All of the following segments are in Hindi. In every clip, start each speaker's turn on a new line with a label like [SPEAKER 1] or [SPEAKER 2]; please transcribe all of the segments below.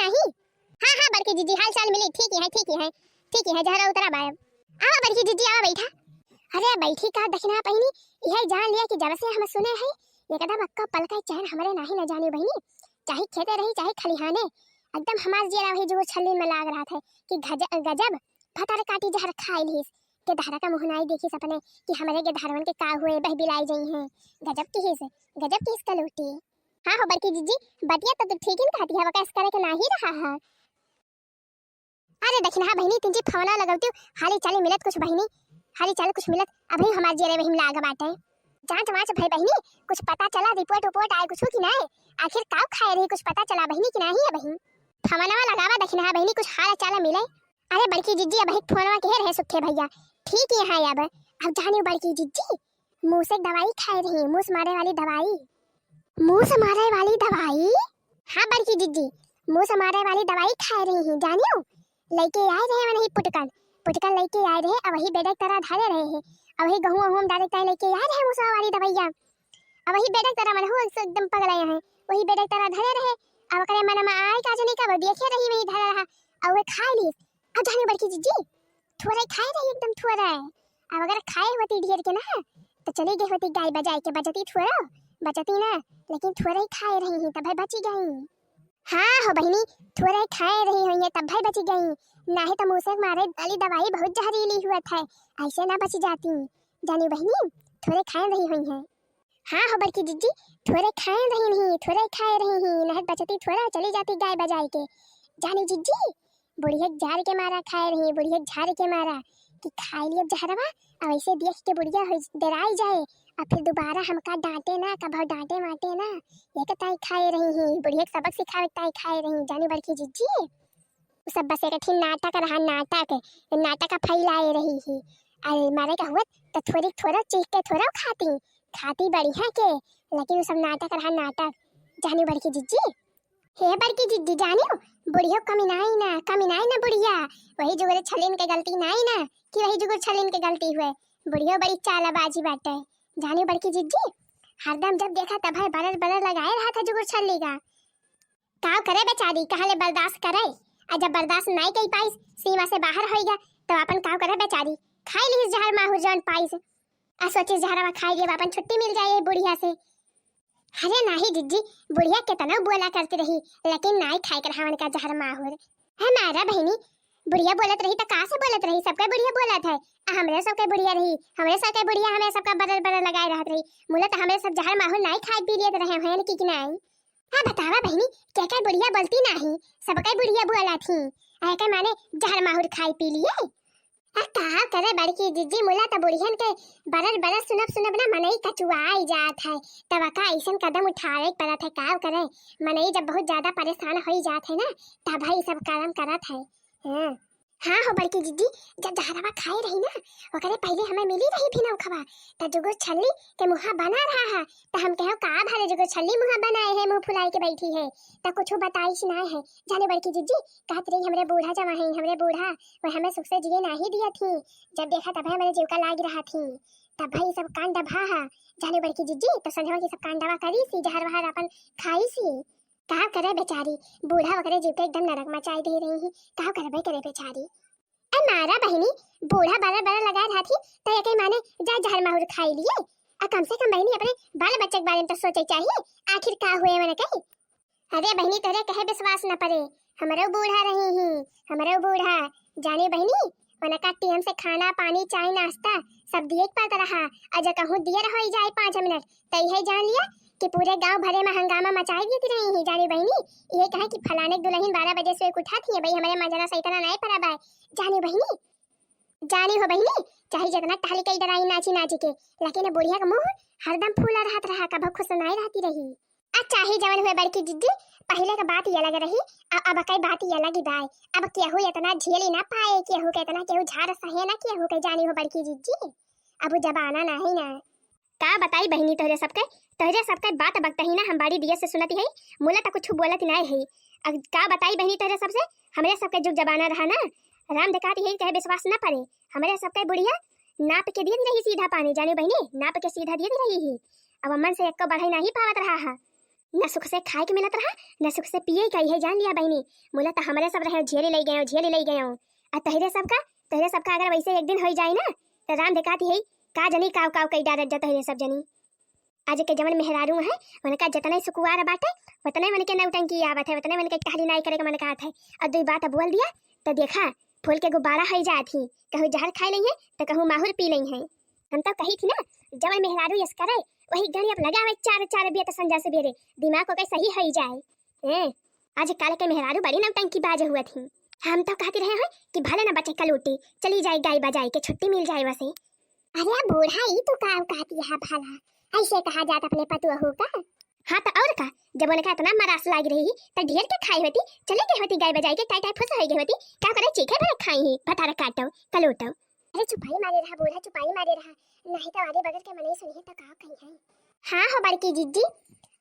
[SPEAKER 1] नहीं। हाँ हाँ बड़की जीजी हाल चाल मिली ठीक ही है ठीक ही है ठीक ही है जहरा उतरा बायब। आवा बड़की जीजी आवा बैठा। अरे बैठी का दक्षिणा बहनी यह जान लिया कि जब से हम सुने हैं ये कदम अक्का पल का चैन हमारे नहीं न जानी बहनी। चाहे खेते रही चाहे खलिहाने एकदम हमार जिया वही जो छल्ली में लाग रहा था कि गजब फतर काटी जहर खाई लीस के धारा का मुहनाई देखी सपने कि हमारे के धारवन के का हुए बह बिलाई गई हैं। गजब की इसका लूटी। हाँ हो बड़की जीजी बतिया तो ठीक ही कहती है वका इस करे के ना ही रहा है। अरे दक्षिणा बहनी तुझे फवना लगावती हाली चाली मिलत कुछ बहनी हाली चाल कुछ मिलत अभी हमार जेरे वही लाग बाटे जांच वाच भाई बहनी कुछ पता चला रिपोर्ट आए कुछ की ना आखिर का खाए रही कुछ पता चला बहनी कि नहीं है बहन फवनवा लगावा दक्षिणा बहनी कुछ हाल चाल मिले। अरे बड़की जीजी अब एक फोनवा के रहे सुखे भैया ठीक ही है अब जाने बड़की जीजी मुंह से दवाई खाए रही मुंह मारे वाली दवाई। हाँ बड़की जीजी मुंह मारे वाली दवाई खाए रही हैं जानियो लेके आए रहे नहीं पुटकन लेके आए रहे अब वही बेडक तरह धारे रहे हैं अब वही गहूं वहूं डाले तय लेके आए रहे मुंह वाली दवाइयां अब वही बेडक तरह मन हो एकदम पगलाए हैं वही बेडक तरह धरे रहे अब करे मन में आए का जने का देखे रही वही धरा रहा अब वे खा ली अब जाने बड़की जीजी थोड़ा खाए रही एकदम थोड़ा अब अगर खाए होती ढेर के ना तो चली गई होती गाय बजाए के बचती ना लेकिन थोड़ा ही खाए रही हैं तब बची गई। हाँ हो बहनी थोड़ा ही खाए रही होंगे तब भाई बची गई ना ही तो मुंह से मारे वाली दवाई बहुत जहरीली हुआ था ऐसे ना बची जाती जानी बहनी थोड़े खाए रही हुई है। हाँ हो बड़की जीजी थोड़े खाए रही नहीं बचती थोड़ा चली जाती गाय बजाई के जानी जीजी बुढ़िया झाड़ के मारा खाए रही बुढ़िया झाड़ के मारा कि खाई लिया जहरवा अब ऐसे देख के बुढ़िया डराई जाए और फिर दोबारा हमका डांटे ना कब डांटे माटे ना ये कताई खाए रही हैं बुढ़िया सबक सिखावे ताई खाए रही जानी बड़की जीजी सब बस एक नाटक रहा नाटक फैलाए रही ही अरे मारे का हुआ तो थोड़ा चीख के थोड़ा खाती बढ़िया के लेकिन सब नाटक रहा जानी बड़की जीजी हे बड़की जीजी जानियो बुढ़िया कमी ना बुढ़िया वही जुगर छलिन के गलती नहीं ना कि वही जुगर छलिन के गलती हुए बुढ़िया बड़ी चालाबाजी बाटे जानियो बड़की जीजी हरदम जब देखा तब है बरर लगाए रहा था जुगर छल्ली का करे बेचारी कहाँ ले बर्दाश्त करे और जब बर्दाश्त नहीं कर पाई सीमा से बाहर होइगा तो अपन का करे बेचारी खाई ली जहर माहौर जौन पाई आ सोचे जहरवा खाई लिए अपन छुट्टी मिल जाए बुढ़िया से। अरे नहीं जीजी बुढ़िया कितना बोला करती रही लेकिन नहीं खाए कर हवन का जहर माहौर है मारा बहनी बुढ़िया बोलत रही तो कहाँ से बोलत रही सबका बुढ़िया बोलत है हमरे सबके बुढ़िया रही हमरे सबके बुढ़िया हमें सबका बदल लगाए रहत रही मुला तो हमें सब जहर माहौर नहीं खाए पी लिए रहे हैं कि नहीं। हाँ बतावा बहनी क्या बुढ़िया बोलती नहीं सबका बुढ़िया बोला थी ऐ माने जहर माहौर खाई पी लिए का करे बड़की जीजी मुला तो बुढ़ियन के बरर सुनब ना मनई कचुआई जात है तब का ऐसन कदम उठावे पड़त है का करे मनई जब बहुत ज्यादा परेशान हो जात है ना तब भाई सब काम करत है। हाँ हो बड़की जीजी जब जहरवा खाए रही ना ओकरे पहले हमें मिली रही भी ना खबा तो जुगुर छल्ली के मुहा बना रहा है तो हम कहो का भारे जुगुर छल्ली मुहा बनाए है मुंह फुलाई के बैठी है तो कुछ बताई ना है जाने बड़की जीजी कहत रही हमरे बूढ़ा जमा है हमरे बूढ़ा वो हमें सुख से जिए नहीं दिया थी जब देखा तब हमारे जीव का लाग रहा थी तब भाई सब कान दबा है जाने बड़की जीजी तो संझवा की सब कान दबा करी सी जहर वहर अपन खाई सी का करे बेचारी बूढ़ा वगैरह जीव के एकदम नरक मचाई दे रही है का करबे करे बेचारी ए मारा बहनी बूढ़ा बड़ा लगा रहा थी तो ये माने जा जहर माहौर खाई लिए आ कम से कम बहनी अपने बाल बच्चे के बारे में तो सोचे चाहिए आखिर का हुए मैंने कही। अरे बहनी तेरे कहे विश्वास न पड़े हमारे बूढ़ा रही ही हमारे बूढ़ा जाने बहनी उनका टीएम से खाना पानी चाय नाश्ता सब दिए पड़ता रहा अज कहूँ दिए रहो जाए 5 मिनट तो यही जान लिया कि पूरे गांव भरे में हंगामा मचाई देती रही है जानी बहनी ये कहा कि फलाने दुल्हन 12 बजे से उठा थी भाई हमारे मजना सही तरह नहीं पड़ा बाय जानी हो बहनी चाहे जितना टहली कई डराई नाची के लेकिन बुढ़िया का मुंह हरदम फूला रहा कभी खुश नहीं रहती रही। अच्छा ही जवन हुए बड़की जिद्दी पहले का बात ये अलग रही अब कई बात ये अलग ही बाय अब केहू इतना झेली ना पाए केहू के इतना केहू झाड़ सहे ना केहू के जानी हो बड़की जिद्दी अब जबाना नहीं ना का बताई बहनी तोहरे सबके बात बकता ही ना हम बाड़ी दिए से सुनती है मुला तो कुछ बोलत नहीं है अब का बताई बहनी तोहरे सबसे हमरे सबके जुग जबाना रहा ना राम दिखाती है कहे विश्वास न पड़े हमरे सबके बुढ़िया नाप के दिए रही सीधा पानी जाने बहनी नाप के सीधा दिए रही ही अब अमन से एक को बढ़ाई नहीं पावत रहा है न सुख से खाए के मिलत रहा, न सुख से पिए का है जान लिया बहनी। मोला तो हमारे सब रहे झेले ले गए आ तहरे सबका अगर वैसे एक दिन हो जाए ना तो राम दिखाती है का जनी काव काव कई डारत जाता है सब जनी। आज के जवन मेहरारू है उनका जतने सुकुआर बाटे उतने मन के नौटंकी आवत है, उतने मन के कहली नाई करे के मन कहत है। और दो बात बोल दिया तो देखा फूल के गुब्बारा हो जात ही, कहूँ जहर खाई लई है तो कहूँ माहुर पी लई है। हम तो कही थी ना जवन मेहरारू यस करे वही गणी अब लगावे चार चार बिया तो संजा से बेरे दिमाग को कहीं सही हो जाए। आज काल के मेहरारू बड़ी नौटंकी बाज हुआ थी। हम तो कहते रहे हैं कि भले ना बचे कलूटी चली जाए गाय बजाई के छुट्टी मिल जाए वैसे। अरे बूढ़ा ही तो का कहती है भला, ऐसे कहा जाता अपने पतुआ होगा। हाँ तो और का जब उनका इतना मरास लाग रही तो ढेर के खाई होती, चले गई होती गाय बजाई के टाई टाई फुस हो गई होती, क्या करे चीखे भरे खाई ही भटारा काटो कलूटो। अरे चुपाई मारे रहा बूढ़ा, चुपाई मारे रहा, नहीं तो आगे बगल के मने सुनिए तो का कही है। हाँ हो बड़की जिज्जी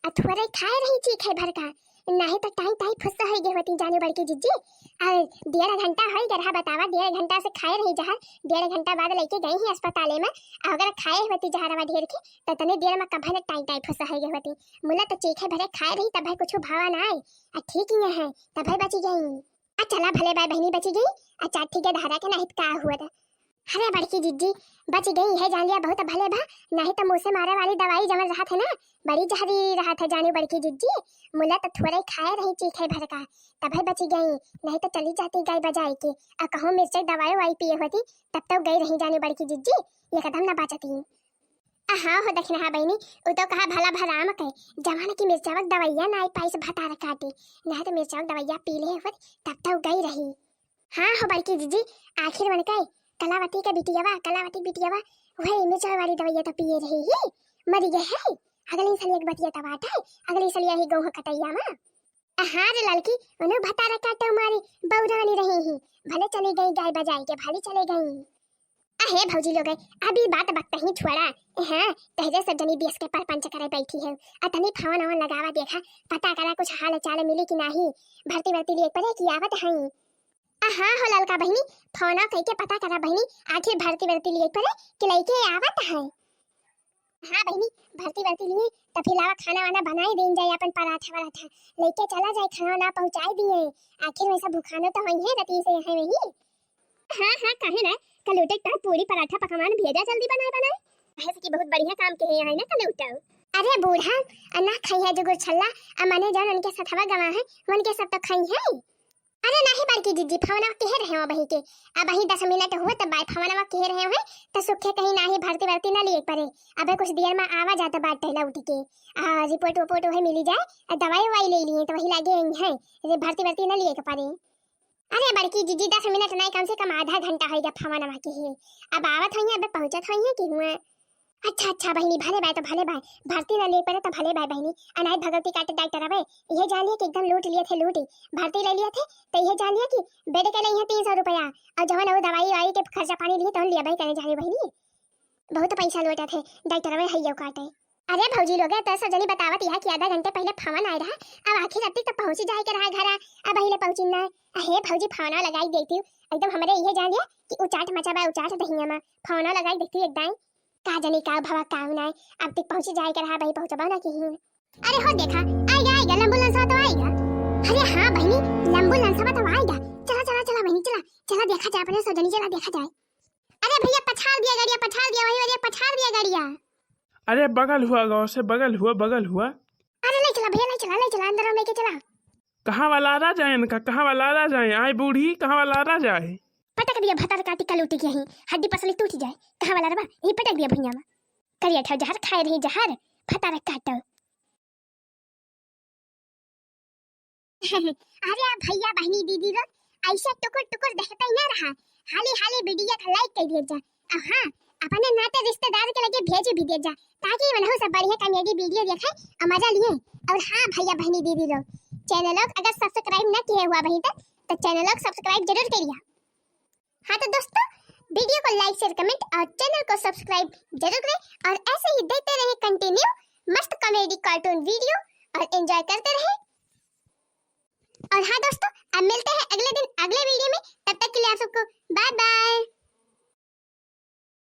[SPEAKER 1] अथुरे खाए रही चीखे भर का, नहीं तो टाई टाई फुस हो गई होती जाने बड़की जिज्जी। और 1.5 घंटा हो गया बतावा, 1.5 घंटा से खाए रही जहर, 1.5 घंटा बाद लेके गई ही अस्पताल में। अगर खाए होती जहरवा ढेर की तो तने देर में कभले टाई टाई फुस हो गई होती। मुला तो चीखे भरे खाए रही तब कुछ भावा ना आए, ठीक ही है तब बची गई। चला भले बाय बहनी बची गई, अच्छा ठीक है धारा के नहीं का हुआ था। अरे बड़की जिज्जी बच गई है जान लिया बहुत भले बा, नहीं तो मुँह से मारे वाली दवाई जमल रहा था ना बड़ी जहरी रहा था जानी बड़की जिज्जी। मुला तो थोड़े खाए रही चीखे भर का तब बची गई, नहीं तो चली जाती गाय बजाई के और कहूँ मिर्च दवाई वाई पिए होती तब तो गई रही जानी बड़की जिज्जी, ये कदम न बचती। हाँ हो देखना हाँ बहनी वो तो कहा भला भराम कहे जमाने की मिर्चावक दवाइया ना आई पाई से भटार काटे, नहीं तो मिर्चावक दवाइया पी ले होती तब तो गई रही। हाँ हो बड़की जिज्जी आखिर मन कहे कलावती का बिटियावा वही मिर्चा वाली दवाइया तो पिए रही ही मरी गए है। अगली सलिया की बतिया तबाट है, अगली सलिया ही गौह कटैया में। हाँ रे लड़की उन्हें भटारा काटे मारी बौरानी रही ही, भले चली गई गाय बजाई के भले चले गई। अहे भौजी लोग अभी बात बकता ही छोड़ा। हाँ तहरे सब जनी बीस के परपंच करे बैठी है, अतनी फोन ऑन लगावा देखा पता करा कुछ हाल चाल मिली कि नहीं, भर्ती वर्ती लिए पड़े की आवत है। हाँ हो ललका बहनी फोन कह के पता करा बहनी आखिर भर्ती वर्ती लिए पड़े कि लइके आवत है। हाँ बहनी भर्ती वर्ती लिए तो फिर लावा खाना वाना बनाई दें जाए अपन पराठा वराठा लेके चला जाए खाना ना पहुंचाई दिए, आखिर वैसा भूखानो तो वही है रती से है वही। हाँ कहे ना कलूटे का पूरी पराठा पकवान भेजा जल्दी बनाए ऐसे की बहुत बढ़िया काम के है ना कलूटा। अरे बूढ़ा अन्ना खाई है जो गुरछल्ला अमने जान उनके सथवा गवा है उनके सब तो खाई है। अरे नहीं बड़की जिज्जी फवना कह रहे हो बही के अब वही 10 मिनट हुए तब बाय फवना कह रहे हो तो सुखे कहीं नहीं भर्ती वर्ती ना लिए पड़े, अबे कुछ देर में आवा जाता बात टहला उठ के रिपोर्ट वोपोर्ट वही मिली जाए दवाई वाई ले लिए तो वही लगे है ये भर्ती वर्ती ना लिए पड़े। अरे बड़की जिज्जी 10 मिनट नहीं कम से कम आधा घंटा हो गया फवना के ही अब आवत हुई है अब पहुंचत हुई है कि हुआ। अच्छा बहनी भले बाय तो भले बाय भर्ती ना ले पड़े तो भले बाय बहनी अनाथ भगवती काटे डॉक्टर अबे ये जान लिया कि एकदम लूट लिए थे लूटी भर्ती ले लिए थे तो ये जान लिया कि बेटे के लिए 300 रुपया और जवन वो दवाई वाई के खर्चा पानी लिए तो लिया भाई कहने जाने बहनी बहुत पैसा लूटे थे डॉक्टर अबे हैयो काटे। अरे भौजी लोग तो सब जनी बतावत यह कि आधा घंटे पहले फवन आए रहा अब आखिर अब तक तो पहुंच जाए के रहा घर अब पहले पहुंची ना। अहे भौजी फवना लगाई देती एकदम हमारे ये जान लिया कि उचाट मचा बा उचाट दहिया में फवना लगाई देती एकदम का जनी का भवा का ना अब तक पहुंच जाए के रहा भाई पहुंचबा ना कहीं। अरे हो देखा आएगा एम्बुलेंस तो आएगा। अरे हाँ बहनी एम्बुलेंस तो आएगा, चला बहनी चला देखा जाए अपने सजनी चला देखा जाए। अरे भैया पछाड़ दिया वही वाले पछाड़ दिया गाड़िया।
[SPEAKER 2] अरे बगल हुआ गाँव से बगल हुआ।
[SPEAKER 1] अरे ले चला भैया ले चला अंदर लेके चला।
[SPEAKER 2] कहाँ वाला आ जाए इनका कहाँ वाला आ जाए आए बूढ़ी कहाँ वाला आ जाए
[SPEAKER 1] पटक दिया भतार काटी कलूटी के ही हड्डी पसली टूट जाए कहाँ वाला रबा ये पटक दिया भैया में करिया ठा जहर खाए रही जहर भतार काटो। अरे भैया बहनी दीदी लोग ऐसे टुकुर देखते ही ना रहा हाली वीडियो का लाइक कर दिया जा। हाँ अपने नाते रिश्तेदार के लगे भेज भी दिया जा ताकि वनहु सब बढ़िया कॉमेडी वीडियो देखे और मजा लिए। और हाँ भैया बहनी दीदी लोग चैनल अगर सब्सक्राइब न किए हुआ वहीं तक तो चैनल सब्सक्राइब जरूर करिए। हाँ तो दोस्तों वीडियो को लाइक शेयर कमेंट और चैनल को सब्सक्राइब जरूर करें और ऐसे ही देखते रहे कंटिन्यू मस्त कॉमेडी कार्टून वीडियो और एंजॉय करते रहे। और हाँ दोस्तों अब मिलते हैं अगले दिन अगले वीडियो में, तब तक के लिए आप सबको बाय बाय।